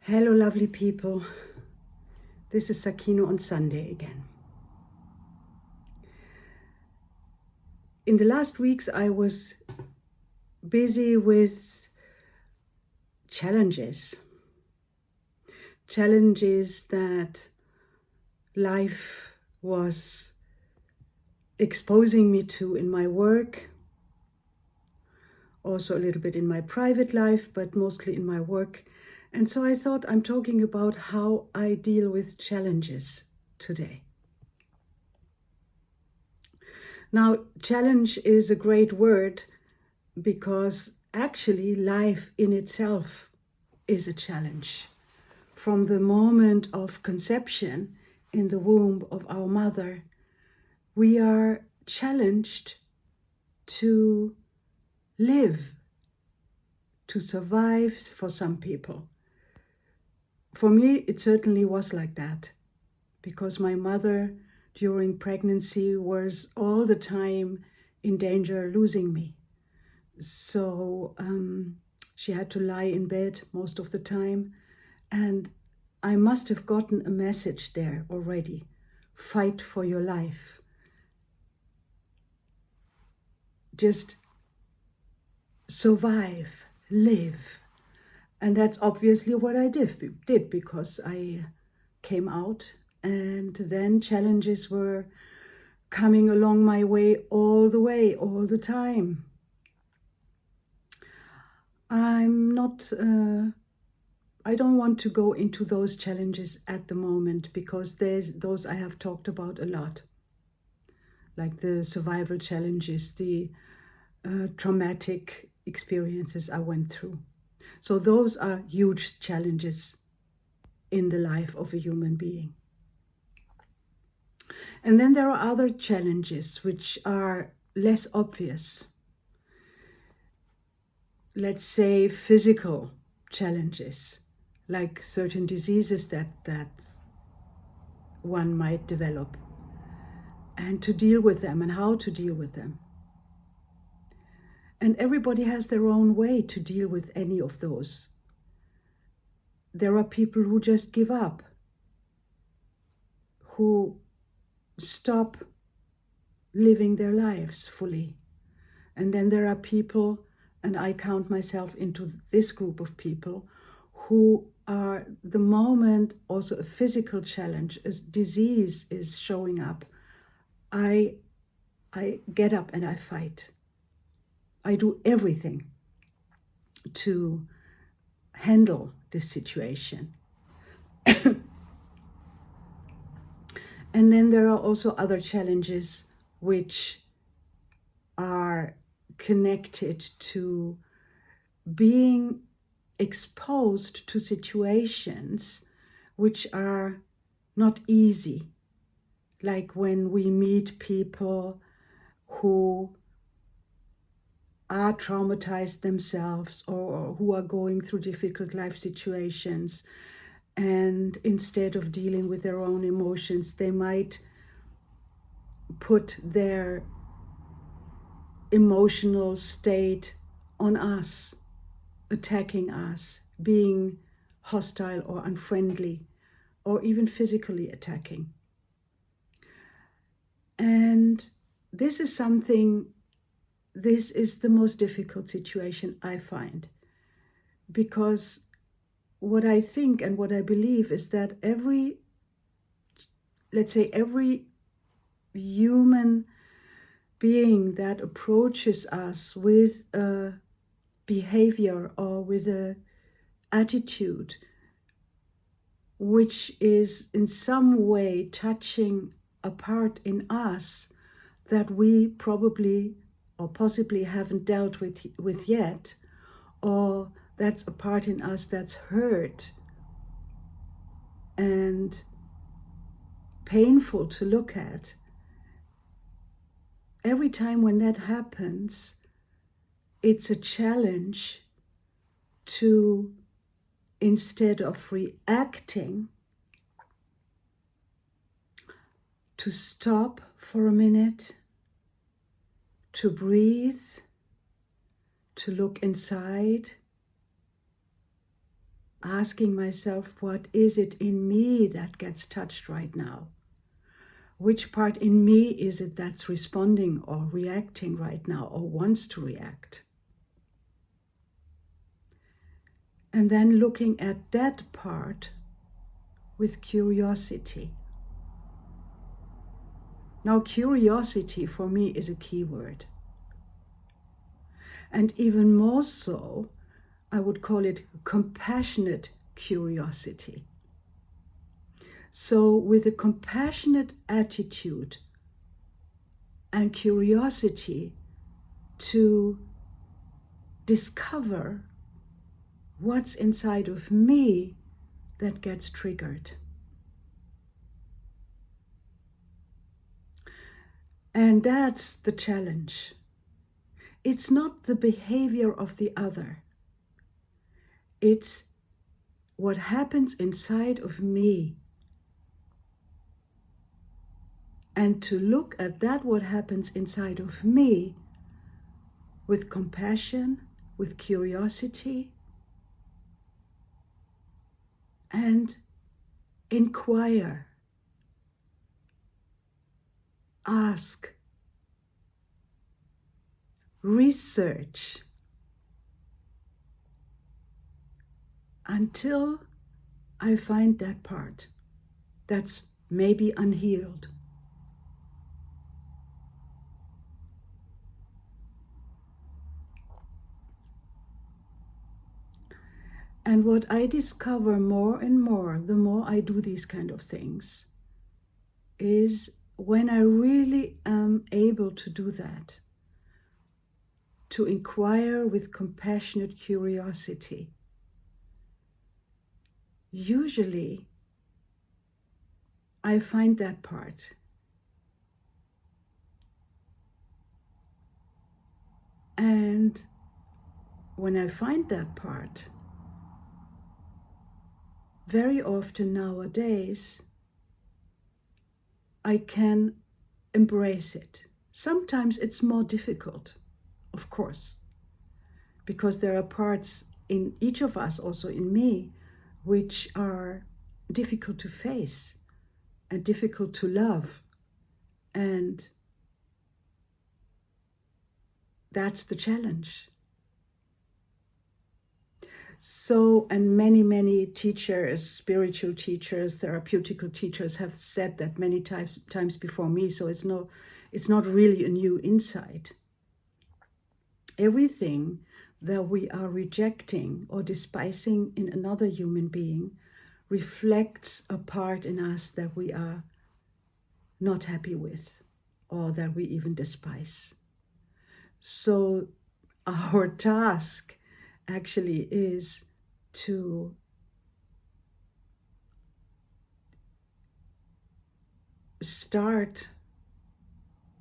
Hello, lovely people. This is Sakino on Sunday again. In the last weeks, I was busy with challenges that life was exposing me to in my work, also a little bit in my private life, but mostly in my work. And so I thought I'm talking about how I deal with challenges today. Now, challenge is a great word because actually life in itself is a challenge. From the moment of conception in the womb of our mother, we are challenged to live, to survive for some people. For me, it certainly was like that, because my mother during pregnancy was all the time in danger of losing me. So she had to lie in bed most of the time, and I must have gotten a message there already. Fight for your life. Just survive, live. And that's obviously what I did because I came out, and then challenges were coming along my way, all the time. I don't want to go into those challenges at the moment because those I have talked about a lot, like the survival challenges, the traumatic experiences I went through. So those are huge challenges in the life of a human being. And then there are other challenges which are less obvious. Let's say physical challenges, like certain diseases that one might develop, and to deal with them and how to deal with them. And everybody has their own way to deal with any of those. There are people who just give up, who stop living their lives fully. And then there are people, and I count myself into this group of people, who are the moment also a physical challenge, a disease is showing up. I get up and I fight. I do everything to handle this situation. And then there are also other challenges which are connected to being exposed to situations which are not easy, like when we meet people who are traumatized themselves or who are going through difficult life situations, and instead of dealing with their own emotions, they might put their emotional state on us, attacking us, being hostile or unfriendly, or even physically attacking. And this is the most difficult situation I find, because what I think and what I believe is that every human being that approaches us with a behavior or with an attitude which is in some way touching a part in us that we probably or possibly haven't dealt with yet, or that's a part in us that's hurt and painful to look at. Every time when that happens, it's a challenge to, instead of reacting, to stop for a minute, to breathe, to look inside, asking myself, what is it in me that gets touched right now? Which part in me is it that's responding or reacting right now or wants to react? And then looking at that part with curiosity. Now, curiosity for me is a key word. And even more so, I would call it compassionate curiosity. So with a compassionate attitude and curiosity to discover what's inside of me that gets triggered. And that's the challenge. It's not the behavior of the other. It's what happens inside of me. And to look at that, what happens inside of me, with compassion, with curiosity, and inquire, ask, research, until I find that part that's maybe unhealed. And what I discover more and more, the more I do these kind of things, is when I really am able to do that, to inquire with compassionate curiosity. Usually, I find that part. And when I find that part, very often nowadays, I can embrace it. Sometimes it's more difficult, of course, because there are parts in each of us, also in me, which are difficult to face and difficult to love. And that's the challenge. So, and many teachers, spiritual teachers, therapeutical teachers have said that many times before me, so it's not really a new insight. Everything that we are rejecting or despising in another human being reflects a part in us that we are not happy with or that we even despise. So our task actually is to start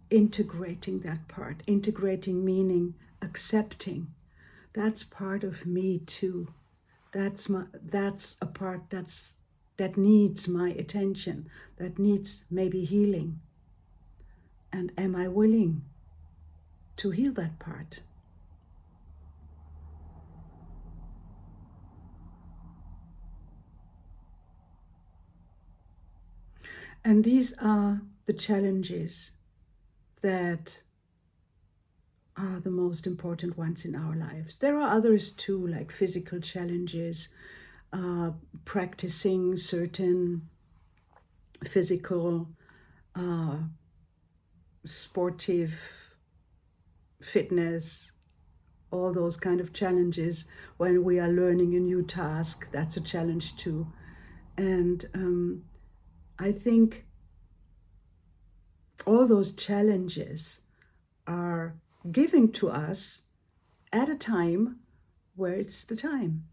integrating that part, integrating meaning, accepting. That's part of me too. That's a part that needs my attention, that needs maybe healing. And am I willing to heal that part? And these are the challenges that are the most important ones in our lives. There are others too, like physical challenges, practicing certain physical, sportive fitness, all those kind of challenges. When we are learning a new task, that's a challenge too. And I think all those challenges are given to us at a time where it's the time,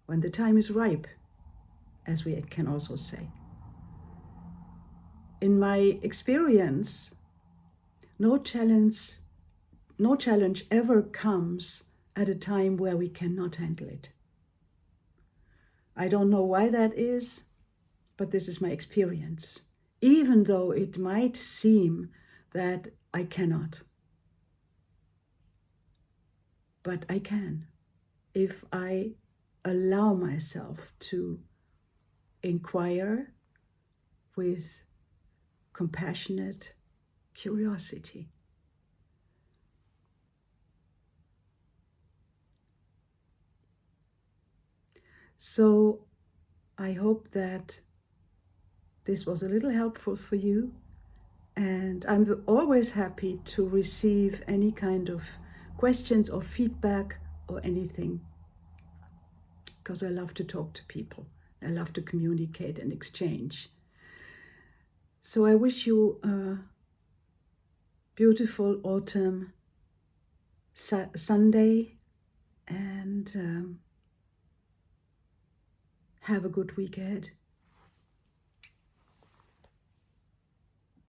when the time is ripe, as we can also say. In my experience, no challenge ever comes at a time where we cannot handle it. I don't know why that is, but this is my experience. Even though it might seem that I cannot. But I can, if I allow myself to inquire with compassionate curiosity. So I hope that this was a little helpful for you, and I'm always happy to receive any kind of questions or feedback or anything, because I love to talk to people. I love to communicate and exchange. So I wish you a beautiful autumn Sunday, and have a good week ahead.